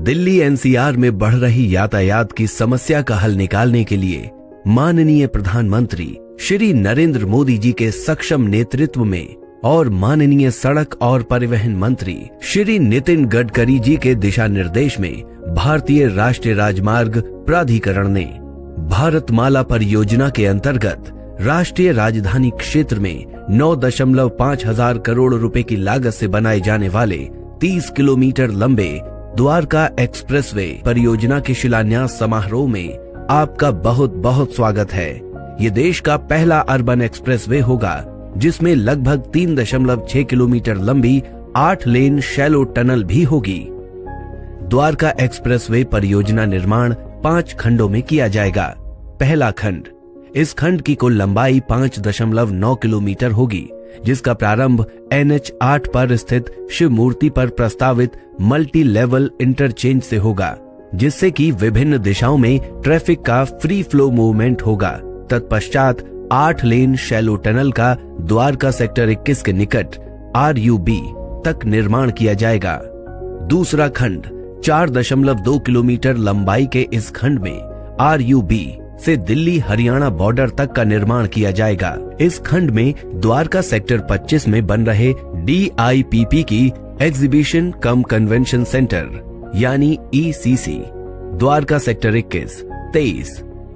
Delhi NCR में बढ़ रही यातायात की समस्या का हल निकालने के लिए माननीय प्रधानमंत्री श्री नरेंद्र मोदी जी के सक्षम नेतृत्व में और माननीय सड़क और परिवहन मंत्री श्री नितिन गडकरी जी के दिशा निर्देश में भारतीय राष्ट्रीय राजमार्ग प्राधिकरण ने भारतमाला परियोजना के अंतर्गत राष्ट्रीय राजधानी क्षेत्र में 9.5 हजार करोड़ रुपए की लागत से बनाए जाने वाले 30 किलोमीटर लंबे द्वारका एक्सप्रेसवे परियोजना के शिलान्यास समारोह में आपका बहुत बहुत स्वागत है। ये देश का पहला अर्बन एक्सप्रेसवे होगा जिसमें लगभग 3.6 किलोमीटर लंबी 8 लेन शैलो टनल भी होगी। द्वारका एक्सप्रेसवे परियोजना निर्माण 5 खंडों में किया जाएगा। पहला खंड, इस खंड की कुल लंबाई 5.9 किलोमीटर होगी, जिसका प्रारंभ NH 8 पर स्थित शिव मूर्ति पर प्रस्तावित मल्टी लेवल इंटरचेंज से होगा, जिससे कि विभिन्न दिशाओं में ट्रैफिक का फ्री फ्लो मूवमेंट होगा। तत्पश्चात 8 लेन शैलो टनल का द्वारका सेक्टर 21 के निकट RUB तक निर्माण किया जाएगा। दूसरा खंड, 4.2 किलोमीटर लंबाई के इस खंड में RUB से दिल्ली हरियाणा बॉर्डर तक का निर्माण किया जाएगा। इस खंड में द्वारका सेक्टर 25 में बन रहे DIPP की एग्जीबिशन कम कन्वेंशन सेंटर यानी ECC, Dwarka sector 21, 23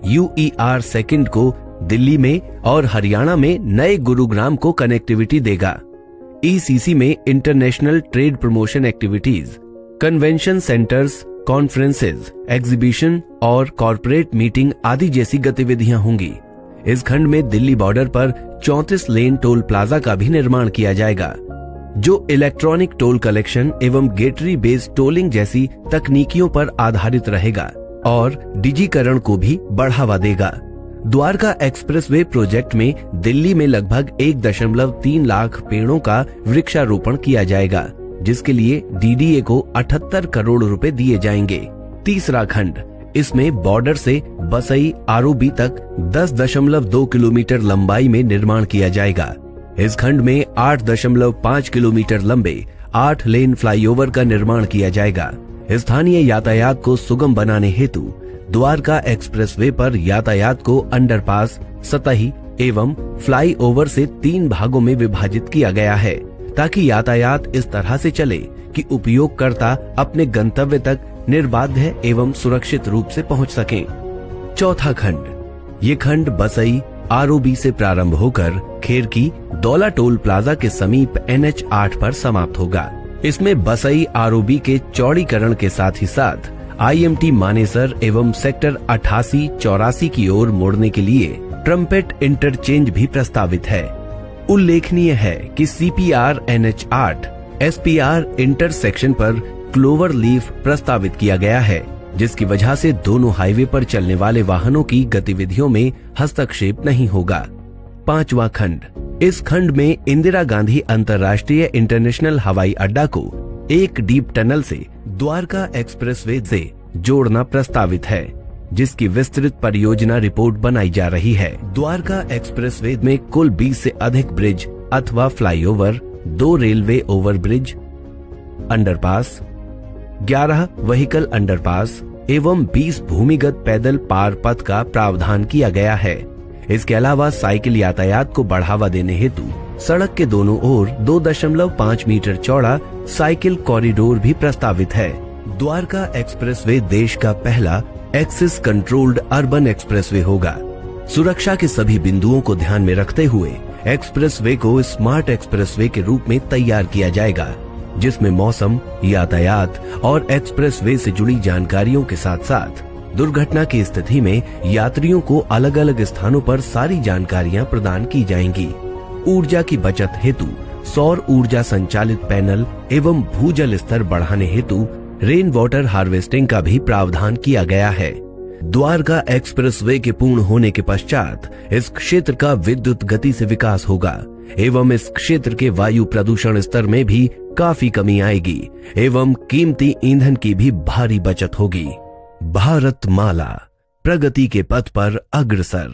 UER second को दिल्ली में और हरियाणा में नए गुरुग्राम को कनेक्टिविटी देगा। ECC में international trade promotion activities, convention centres, conferences, exhibition और कॉरपोरेट मीटिंग आदि जैसी गतिविधियां होंगी। इस खंड में दिल्ली बॉर्डर पर 34 लेन टोल प्लाजा का भी निर्माण किया जाएगा, जो इलेक्ट्रॉनिक टोल कलेक्शन एवं गेटरी बेस्ड टोलिंग जैसी तकनीकियों पर आधारित रहेगा और डिजिकरण को भी बढ़ावा देगा। द्वारका एक्सप्रेसवे प्रोजेक्ट में दिल्ली में लगभग 1.3 लाख पेड़ों का वृक्षारोपण किया जाएगा, जिसके लिए DDA को 78 करोड़ रुपए दिए जाएंगे। तीसरा खंड, इसमें बॉर्डर से बसई ROB तक 10.2 किलोमीटर लंबाई में निर्माण किया जाएगा। इस खंड में 8.5 किलोमीटर लंबे 8 लेन फ्लाईओवर का निर्माण किया जाएगा। स्थानीय यातायात को सुगम बनाने हेतु द्वारका एक्सप्रेसवे पर यातायात को अंडरपास, सतही एवं फ्लाईओवर से 3 भागों में विभाजित किया गया है, ताकि यातायात इस तरह से चले कि उपयोगकर्ता अपने गंतव्य तक निर्बाध एवं सुरक्षित रूप से पहुंच सकें। चौथा खंड, ये खंड बसई ROB से प्रारंभ होकर खेरकी दौला टोल प्लाजा के समीप NH 8 पर समाप्त होगा। इसमें बसई ROB के चौड़ीकरण के साथ ही साथ IMT मानेसर एवं सेक्टर 88-84 की ओर मोड़ने के लिए ट्रम्पेट इंटरचेंज भी प्रस्तावित है। उल्लेखनीय है कि CPR NH 8 SPR इंटरसेक्शन पर क्लोवर लीफ प्रस्तावित किया गया है, जिसकी वजह से दोनों हाईवे पर चलने वाले वाहनों की गतिविधियों में हस्तक्षेप नहीं होगा। पांचवा खंड, इस खंड में इंदिरा गांधी अंतर्राष्ट्रीय इंटरनेशनल हवाई अड्डा को एक डीप टनल से द्वारका एक्सप्रेसवे से जोड़ना प्रस्तावित है, जिसकी विस्तृत परियोजना रिपोर्ट बनाई जा रही है। द्वारका एक्सप्रेसवे में कुल 20 से अधिक ब्रिज अथवा flyover, 2 railway overbridge, underpass, 11 vehicle underpass एवं 20 भूमिगत पैदल पार पथ का प्रावधान किया गया है। इसके अलावा साइकिल यातायात को बढ़ावा देने हेतु सड़क के दोनों ओर 2.5 मीटर चौड़ा साइकिल कॉरिडोर भी प्रस्तावित है। द्वारका एक्सप्रेसवे देश का पहला एक्सेस कंट्रोल्ड अर्बन एक्सप्रेसवे होगा। सुरक्षा के सभी बिंदुओं को ध्यान में रखते हुए एक्सप्रेसवे को स्मार्ट एक्सप्रेसवे के रूप में तैयार किया जाएगा, जिसमें मौसम, यातायात और एक्सप्रेसवे से जुड़ी जानकारियों के साथ साथ दुर्घटना की स्थिति में यात्रियों को अलग अलग स्थानों पर सारी जानकारियां प्रदान की जाएंगी। ऊर्जा की बचत हेतु सौर ऊर्जा संचालित पैनल एवं भूजल स्तर बढ़ाने हेतु रेन वाटर हार्वेस्टिंग का भी प्रावधान किया गया है। द्वारका एक्सप्रेसवे के पूर्ण होने के पश्चात इस क्षेत्र का विद्युत गति से विकास होगा एवं इस क्षेत्र के वायु प्रदूषण स्तर में भी काफी कमी आएगी एवं कीमती ईंधन की भी भारी बचत होगी। भारतमाला प्रगति के पथ पर अग्रसर।